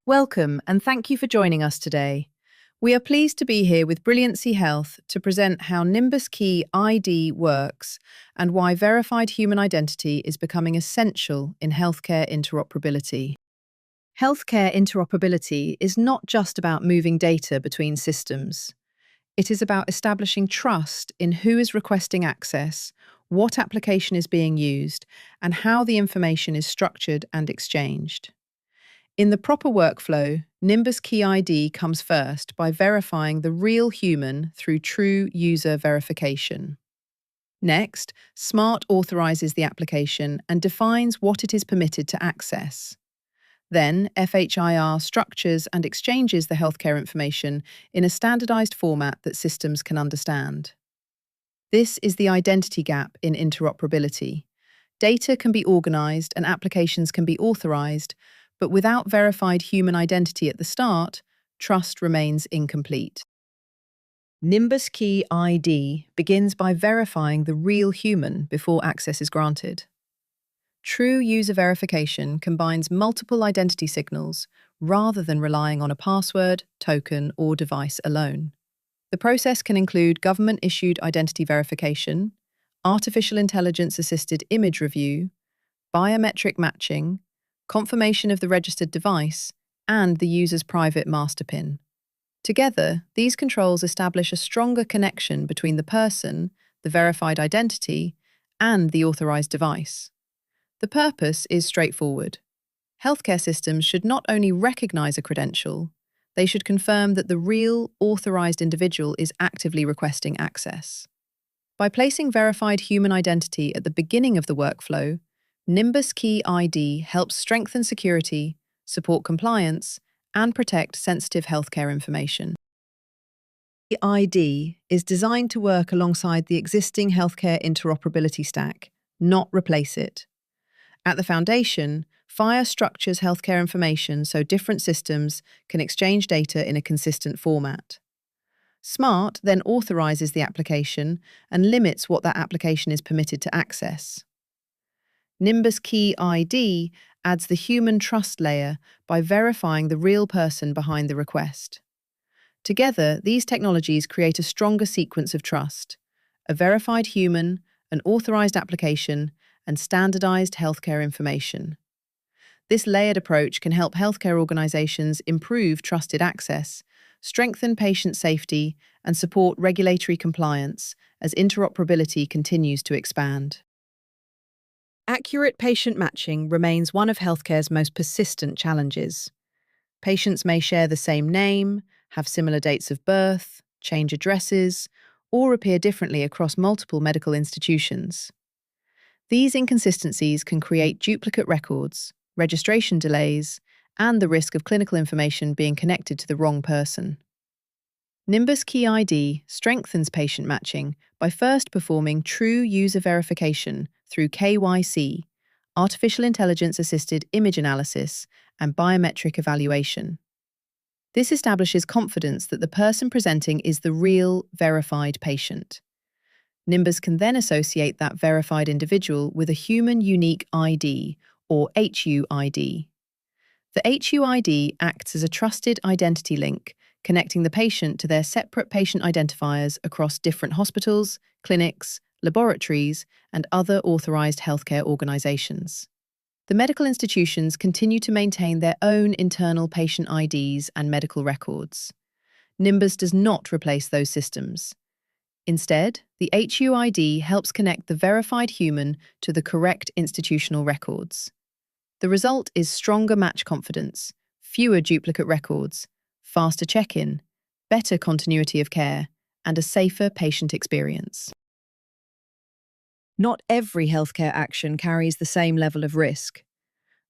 Welcome, and thank you for joining us today. We are pleased to be here with Brilliancy Health to present how Nimbus-Key ID works and why verified human identity is becoming essential in healthcare interoperability. Healthcare interoperability is not just about moving data between systems. It is about establishing trust in who is requesting access, what application is being used, and how the information is structured and exchanged. In the proper workflow, Nimbus-Key ID comes first by verifying the real human through true user verification. Next, SMART authorizes the application and defines what it is permitted to access. Then, FHIR structures and exchanges the healthcare information in a standardized format that systems can understand. This is the identity gap in interoperability. Data can be organized and applications can be authorized, but without verified human identity at the start, trust remains incomplete. Nimbus-Key ID begins by verifying the real human before access is granted. True user verification combines multiple identity signals rather than relying on a password, token, or device alone. The process can include government-issued identity verification, artificial intelligence-assisted image review, biometric matching, confirmation of the registered device, and the user's private master PIN. Together, these controls establish a stronger connection between the person, the verified identity, and the authorized device. The purpose is straightforward. Healthcare systems should not only recognize a credential, they should confirm that the real, authorized individual is actively requesting access. By placing verified human identity at the beginning of the workflow, Nimbus-Key ID helps strengthen security, support compliance, and protect sensitive healthcare information. The ID is designed to work alongside the existing healthcare interoperability stack, not replace it. At the foundation, FHIR structures healthcare information so different systems can exchange data in a consistent format. SMART then authorizes the application and limits what that application is permitted to access. Nimbus-Key ID adds the human trust layer by verifying the real person behind the request. Together, these technologies create a stronger sequence of trust: a verified human, an authorized application, and standardized healthcare information. This layered approach can help healthcare organizations improve trusted access, strengthen patient safety, and support regulatory compliance as interoperability continues to expand. Accurate patient matching remains one of healthcare's most persistent challenges. Patients may share the same name, have similar dates of birth, change addresses, or appear differently across multiple medical institutions. These inconsistencies can create duplicate records, registration delays, and the risk of clinical information being connected to the wrong person. Nimbus-Key ID strengthens patient matching by first performing true user verification through KYC, artificial intelligence-assisted image analysis, and biometric evaluation. This establishes confidence that the person presenting is the real, verified patient. Nimbus can then associate that verified individual with a human unique ID, or HUID. The HUID acts as a trusted identity link, connecting the patient to their separate patient identifiers across different hospitals, clinics, laboratories, and other authorized healthcare organizations. The medical institutions continue to maintain their own internal patient IDs and medical records. Nimbus does not replace those systems. Instead, the HUID helps connect the verified human to the correct institutional records. The result is stronger match confidence, fewer duplicate records, faster check-in, better continuity of care, and a safer patient experience. Not every healthcare action carries the same level of risk.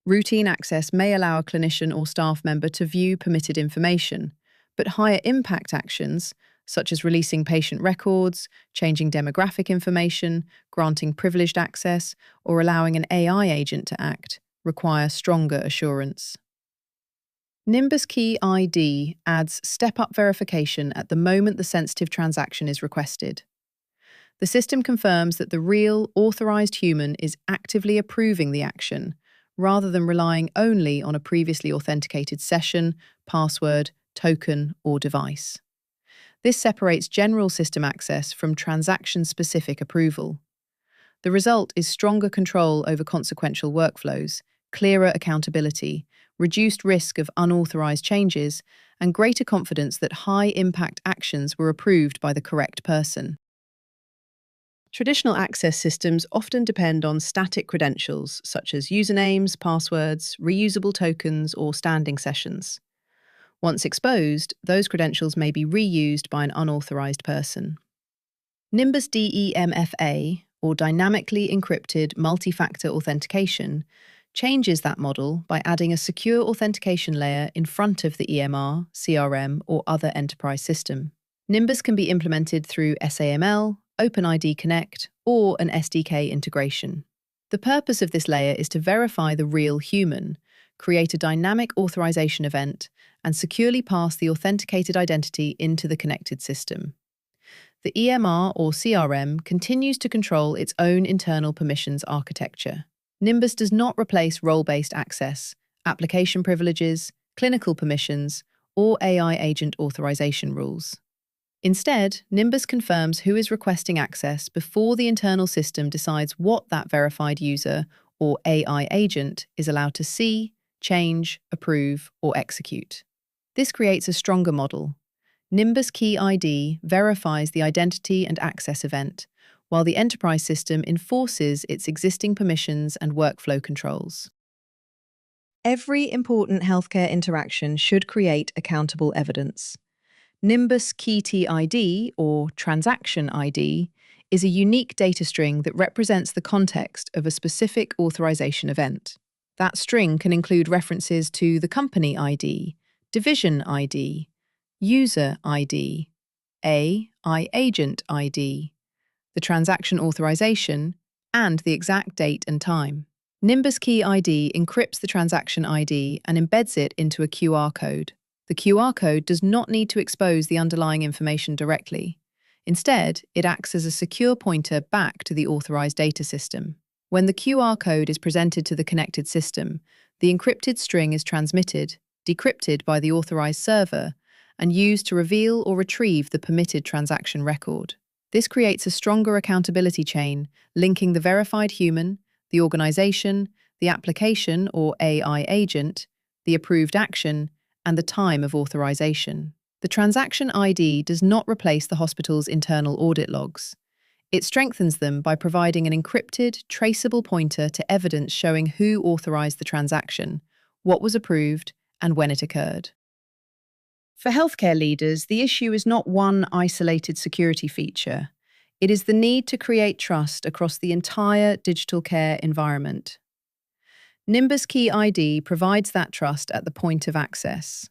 Routine access may allow a clinician or staff member to view permitted information, but higher impact actions, such as releasing patient records, changing demographic information, granting privileged access, or allowing an AI agent to act, require stronger assurance. Nimbus-Key ID adds step-up verification at the moment the sensitive transaction is requested. The system confirms that the real, authorized human is actively approving the action, rather than relying only on a previously authenticated session, password, token, or device. This separates general system access from transaction-specific approval. The result is stronger control over consequential workflows, clearer accountability, reduced risk of unauthorized changes, and greater confidence that high-impact actions were approved by the correct person. Traditional access systems often depend on static credentials, such as usernames, passwords, reusable tokens, or standing sessions. Once exposed, those credentials may be reused by an unauthorized person. Nimbus-DEMFA, or Dynamically Encrypted Multi-Factor Authentication, changes that model by adding a secure authentication layer in front of the EMR, CRM, or other enterprise system. Nimbus can be implemented through SAML, OpenID Connect, or an SDK integration. The purpose of this layer is to verify the real human, create a dynamic authorization event, and securely pass the authenticated identity into the connected system. The EMR or CRM continues to control its own internal permissions architecture. Nimbus does not replace role-based access, application privileges, clinical permissions, or AI agent authorization rules. Instead, Nimbus confirms who is requesting access before the internal system decides what that verified user or AI agent is allowed to see, change, approve, or execute. This creates a stronger model. Nimbus-Key ID verifies the identity and access event, while the enterprise system enforces its existing permissions and workflow controls. Every important healthcare interaction should create accountable evidence. Nimbus-Key ID, or Transaction ID, is a unique data string that represents the context of a specific authorization event. That string can include references to the company ID, division ID, user ID, AI agent ID, the transaction authorization, and the exact date and time. Nimbus-Key ID encrypts the transaction ID and embeds it into a QR code. The QR code does not need to expose the underlying information directly. Instead, it acts as a secure pointer back to the authorized data system. When the QR code is presented to the connected system, the encrypted string is transmitted, decrypted by the authorized server, and used to reveal or retrieve the permitted transaction record. This creates a stronger accountability chain, linking the verified human, the organization, the application or AI agent, the approved action, and the time of authorization. The transaction ID does not replace the hospital's internal audit logs. It strengthens them by providing an encrypted, traceable pointer to evidence showing who authorized the transaction, what was approved, and when it occurred. For healthcare leaders, the issue is not one isolated security feature. It is the need to create trust across the entire digital care environment. Nimbus-Key ID provides that trust at the point of access.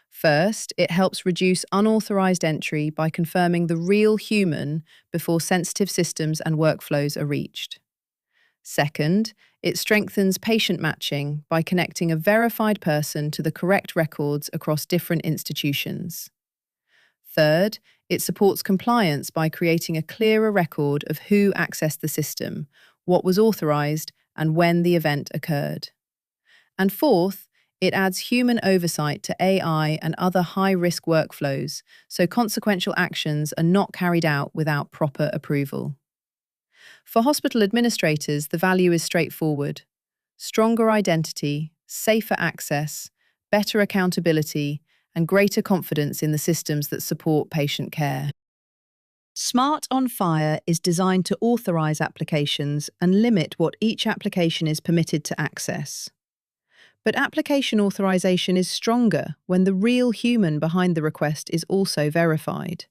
First, it helps reduce unauthorized entry by confirming the real human before sensitive systems and workflows are reached. Second, it strengthens patient matching by connecting a verified person to the correct records across different institutions. Third, it supports compliance by creating a clearer record of who accessed the system, what was authorized, and when the event occurred. And fourth, it adds human oversight to AI and other high-risk workflows, so consequential actions are not carried out without proper approval. For hospital administrators, the value is straightforward: stronger identity, safer access, better accountability, and greater confidence in the systems that support patient care. SMART FHIR is designed to authorize applications and limit what each application is permitted to access. But application authorization is stronger when the real human behind the request is also verified.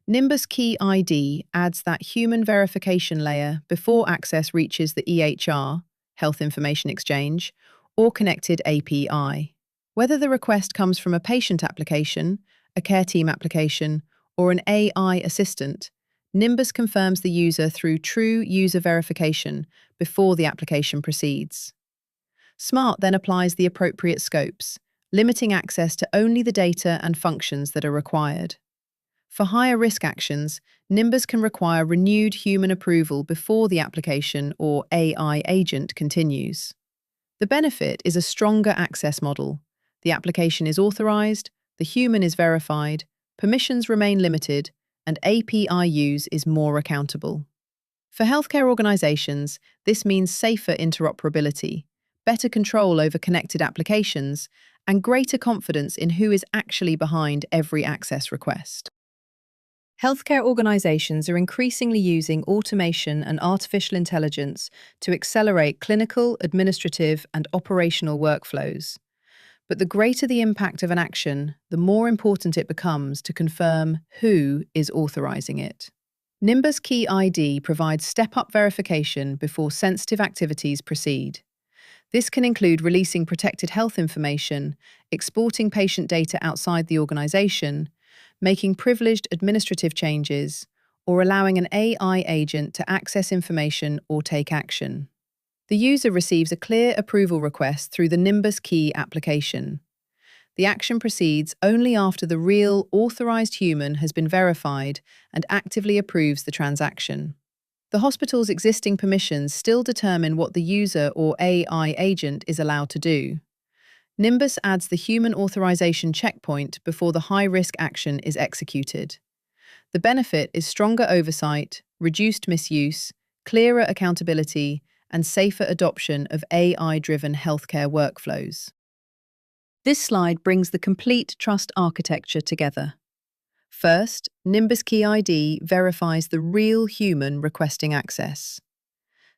Nimbus-Key ID adds that human verification layer before access reaches the EHR, Health Information Exchange, or connected API. Whether the request comes from a patient application, a care team application, or an AI assistant, Nimbus confirms the user through true user verification before the application proceeds. SMART then applies the appropriate scopes, limiting access to only the data and functions that are required. For higher risk actions, Nimbus can require renewed human approval before the application or AI agent continues. The benefit is a stronger access model. The application is authorized, the human is verified, permissions remain limited, and API use is more accountable. For healthcare organizations, this means safer interoperability, better control over connected applications, and greater confidence in who is actually behind every access request. Healthcare organizations are increasingly using automation and artificial intelligence to accelerate clinical, administrative, and operational workflows. But the greater the impact of an action, the more important it becomes to confirm who is authorizing it. Nimbus-Key ID provides step-up verification before sensitive activities proceed. This can include releasing protected health information, exporting patient data outside the organization, making privileged administrative changes, or allowing an AI agent to access information or take action. The user receives a clear approval request through the Nimbus-Key application. The action proceeds only after the real, authorized human has been verified and actively approves the transaction. The hospital's existing permissions still determine what the user or AI agent is allowed to do. Nimbus adds the human authorization checkpoint before the high-risk action is executed. The benefit is stronger oversight, reduced misuse, clearer accountability, and safer adoption of AI-driven healthcare workflows. This slide brings the complete trust architecture together. First, Nimbus-Key ID verifies the real human requesting access.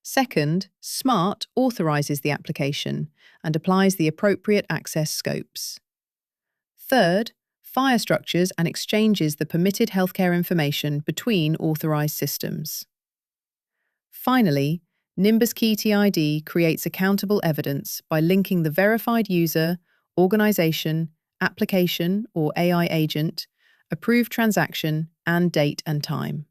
Second, SMART authorizes the application and applies the appropriate access scopes. Third, FHIR structures and exchanges the permitted healthcare information between authorized systems. Finally, Nimbus-Key TID creates accountable evidence by linking the verified user, organization, application or AI agent, approved transaction, and date and time.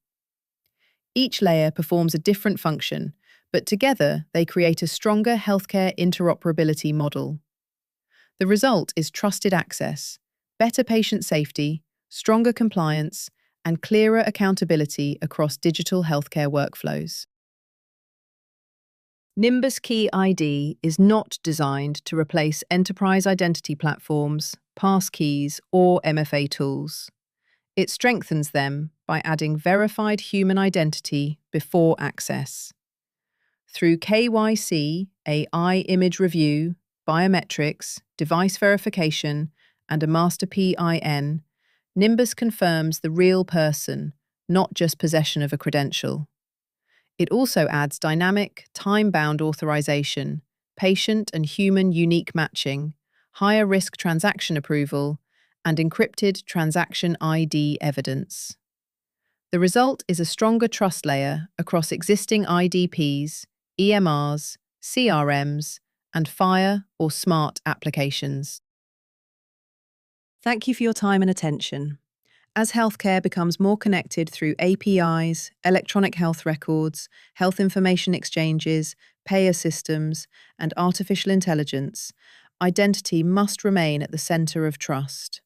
Each layer performs a different function, but together they create a stronger healthcare interoperability model. The result is trusted access, better patient safety, stronger compliance, and clearer accountability across digital healthcare workflows. Nimbus-Key ID is not designed to replace enterprise identity platforms, passkeys, or MFA tools. It strengthens them by adding verified human identity before access. Through KYC, AI image review, biometrics, device verification, and a master PIN, Nimbus confirms the real person, not just possession of a credential. It also adds dynamic, time-bound authorization, patient and human unique matching, higher risk transaction approval, and encrypted transaction ID evidence. The result is a stronger trust layer across existing IDPs, EMRs, CRMs, and FHIR or SMART applications. Thank you for your time and attention. As healthcare becomes more connected through APIs, electronic health records, health information exchanges, payer systems, and artificial intelligence, identity must remain at the center of trust.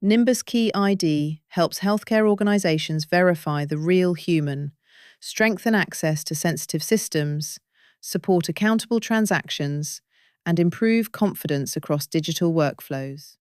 Nimbus-Key ID helps healthcare organizations verify the real human, strengthen access to sensitive systems, support accountable transactions, and improve confidence across digital workflows.